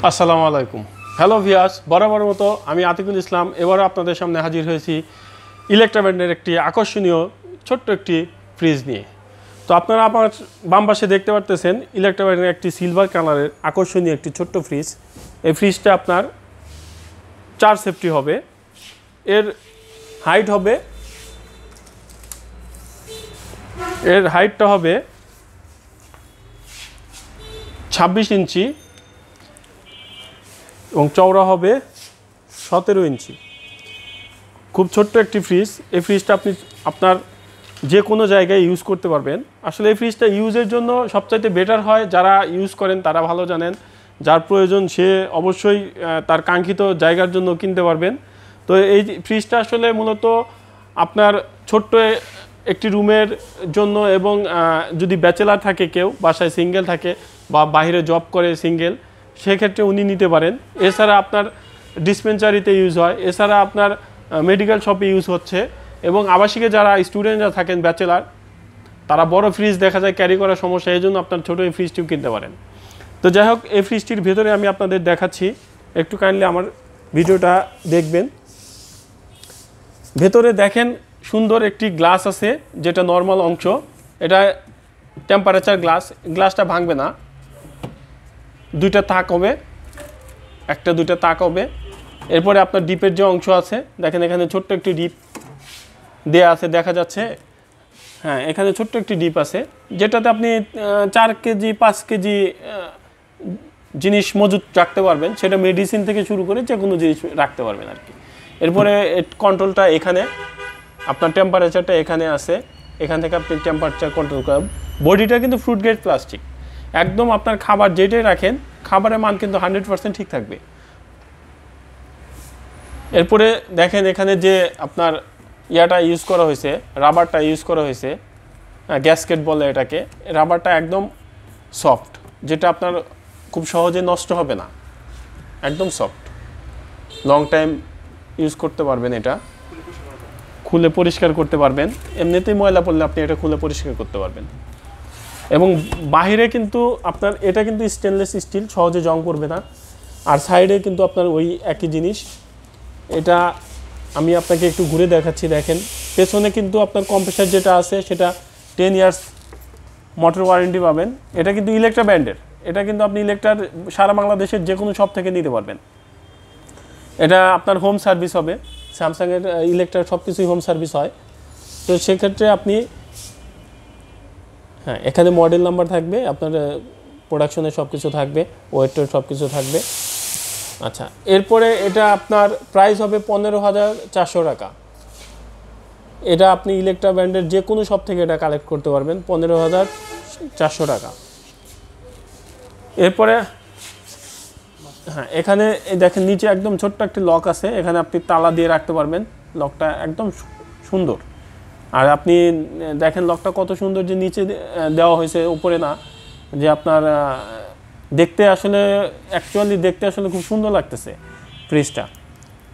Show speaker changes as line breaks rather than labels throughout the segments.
আসসালামু আলাইকুম। Hello viewers, বরাবর মতো আমি আতিকুল ইসলাম এবারও আপনাদের সামনে হাজির হয়েছি ইলেকট্রা ব্র্যান্ডের একটি আকর্ষণীয় ছোট্ট একটি ফ্রিজ নিয়ে। তো আপনারা আমার বাম পাশে দেখতে পারতেছেন ইলেকট্রা ব্র্যান্ডের একটি সিলভার কালারের আকর্ষণীয় একটি ছোট্ট ফ্রিজ। এই ফ্রিজটা আপনার 4 সেফটি হবে। এর হাইটটা হবে 26 ইঞ্চি এবং চওড়া হবে 17 ইঞ্চি। খুব ছোট্ট একটি ফ্রিজ। এই ফ্রিজটা আপনি আপনার যে কোনো জায়গায় ইউজ করতে পারবেন। আসলে এই ফ্রিজটা ইউজের জন্য সবচাইতে বেটার হয়, যারা ইউজ করেন তারা ভালো জানেন। যার প্রয়োজন সে অবশ্যই তার কাঙ্ক্ষিত জায়গার জন্য কিনতে পারবেন। তো এই ফ্রিজটা আসলে মূলত আপনার ছোট্ট একটি রুমের জন্য এবং যদি ব্যাচেলার থাকে, কেউ বাসায় সিঙ্গেল থাকে বা বাইরে জব করে সিঙ্গেল, সেক্ষেত্রে উনি নিতে পারেন। এছাড়া আপনার ডিসপেন্সারিতে ইউজ হয়, এছাড়া আপনার মেডিকেল শপে ইউজ হচ্ছে এবং আবাসিকে যারা স্টুডেন্টরা থাকেন ব্যাচেলার, তারা বড় ফ্রিজ দেখা যায় ক্যারি করার সমস্যা, এই জন্য আপনার ছোটো এই ফ্রিজটিও কিনতে পারেন। তো যাই হোক, এই ফ্রিজটির ভেতরে আমি আপনাদের দেখাচ্ছি, একটু কাইন্ডলি আমার ভিডিওটা দেখবেন। ভেতরে দেখেন সুন্দর একটি গ্লাস আছে, যেটা নর্মাল অংশ, এটা টেম্পারেচার গ্লাসটা ভাঙবে না। দুইটা তাক হবে, একটা দুইটা তাক হবে। এরপরে আপনার ডিপের যে অংশ আছে দেখেন, এখানে ছোট্ট একটি ডিপ দেয়া আছে, দেখা যাচ্ছে। হ্যাঁ, এখানে ছোট্ট একটি ডিপ আছে, যেটাতে আপনি 4 কেজি 5 কেজি জিনিস মজুত রাখতে পারবেন। সেটা মেডিসিন থেকে শুরু করে যে কোনো জিনিস রাখতে পারবেন আর কি। এরপরে কন্ট্রোলটা এখানে, আপনার টেম্পারেচারটা এখানে আছে, এখান থেকে আপনি টেম্পারেচার কন্ট্রোল করেন। বডিটা কিন্তু ফ্রুট গ্রেড প্লাস্টিক, একদম আপনার খাবার যেটাই রাখেন খাবারের মান কিন্তু 100% ঠিক থাকবে। এরপরে দেখেন এখানে যে আপনার ইয়াটা ইউজ করা হয়েছে, রাবারটা ইউজ করা হয়েছে, গ্যাসকেট বলে এটাকে। রাবারটা একদম সফট, যেটা আপনার খুব সহজে নষ্ট হবে না, একদম সফট, লং টাইম ইউজ করতে পারবেন। এটা খুলে পরিষ্কার করতে পারবেন, এমনিতেই ময়লা পড়লে আপনি এটা খুলে পরিষ্কার করতে পারবেন। এবং বাহিরে কিন্তু আপনার এটা কিন্তু স্টেনলেস স্টিল, সহজে জং পড়বে না। আর সাইডে কিন্তু আপনার ওই একই জিনিস। এটা আমি আপনাকে একটু ঘুরে দেখাচ্ছি, দেখেন পেছনে কিন্তু আপনার কম্প্রেসার যেটা আছে সেটা 10 ইয়ার্স মোটর ওয়ারেন্টি পাবেন। এটা কিন্তু ইলেকট্রা ব্র্যান্ডের, এটা কিন্তু আপনি ইলেকট্রার সারা বাংলাদেশের যে কোনো শপ থেকে নিতে পারবেন। এটা আপনার হোম সার্ভিস হবে, স্যামসাংয়ের ইলেকট্রার সব কিছুই হোম সার্ভিস হয়। তো সেক্ষেত্রে আপনি, হ্যাঁ, এখানে মডেল নাম্বার থাকবে, আপনার প্রোডাকশনের সব কিছু থাকবে, ওয়েটের সব কিছু থাকবে। আচ্ছা, এরপরে এটা আপনার প্রাইস হবে 15,400 টাকা। এটা আপনি ইলেকট্রা ব্র্যান্ডের যে কোনো শপ থেকে এটা কালেক্ট করতে পারবেন 15,400 টাকা। এরপরে হ্যাঁ, এখানে দেখেন নিচে একদম ছোট্ট একটি লক আছে, এখানে আপনি তালা দিয়ে রাখতে পারবেন। লকটা একদম সুন্দর। আর আপনি দেখেন লকটা কত সুন্দর, যে নিচে দেওয়া হয়েছে, উপরে না, যে আপনার দেখতে আসলে অ্যাকচুয়ালি দেখতে আসলে খুব সুন্দর লাগতেছে ফ্রিজটা।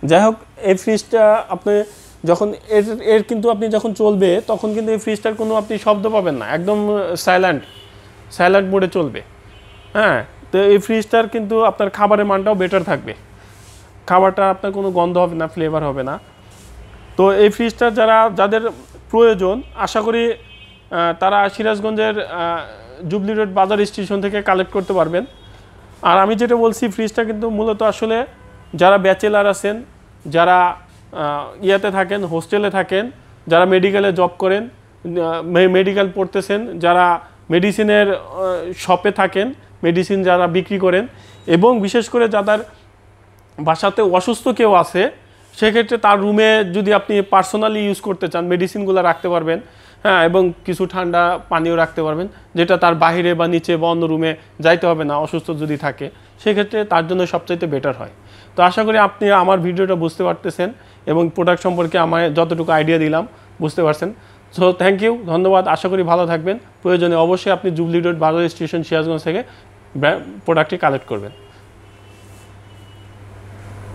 যাই হোক, এই ফ্রিজটা আপনি যখন এর কিন্তু আপনি যখন চলবে তখন কিন্তু এই ফ্রিজটার কোনো আপনি শব্দ পাবেন না, একদম সাইলেন্ট মোডে চলবে। হ্যাঁ, তো এই ফ্রিজটার কিন্তু আপনার খাবারের মানটাও বেটার থাকবে, খাবারটা আপনার কোনো গন্ধ হবে না, ফ্লেভার হবে না। তো এই ফ্রিজটা যাদের প্রয়োজন, আশা করি তারা সিরাজগঞ্জের জুবলি রোড বাজার স্টেশন থেকে কালেক্ট করতে পারবেন। আর আমি যেটা বলছি, ফ্রিজটা কিন্তু মূলত আসলে যারা ব্যাচেলার আছেন, যারা ইয়াতে থাকেন, হোস্টেলে থাকেন, যারা মেডিকেলে জব করেন, মেডিকেল পড়তেছেন, যারা মেডিসিনের শপে থাকেন, মেডিসিন যারা বিক্রি করেন, এবং বিশেষ করে যাদের বাসাতে অসুস্থ কেউ আছে, সেক্ষেত্রে তার রুমে যদি আপনি পার্সোনালি ইউজ করতে চান, মেডিসিনগুলো রাখতে পারবেন। হ্যাঁ, এবং কিছু ঠান্ডা পানীয় রাখতে পারবেন, যেটা তার বাইরে বা নিচে বা অন্য রুমে যাইতে হবে না অসুস্থ যদি থাকে, সেক্ষেত্রে তার জন্য সবচাইতে বেটার হয়। তো আশা করি আপনি আমার ভিডিওটা বুঝতে পারতেছেন এবং প্রোডাক্ট সম্পর্কে আমায় যতটুকু আইডিয়া দিলাম বুঝতে পারছেন। সো থ্যাংক ইউ, ধন্যবাদ। আশা করি ভালো থাকবেন। প্রয়োজনে অবশ্যই আপনি জুবলি রোড বাজার স্টেশন সিরাজগঞ্জ থেকে প্রোডাক্টটি কালেক্ট করবেন।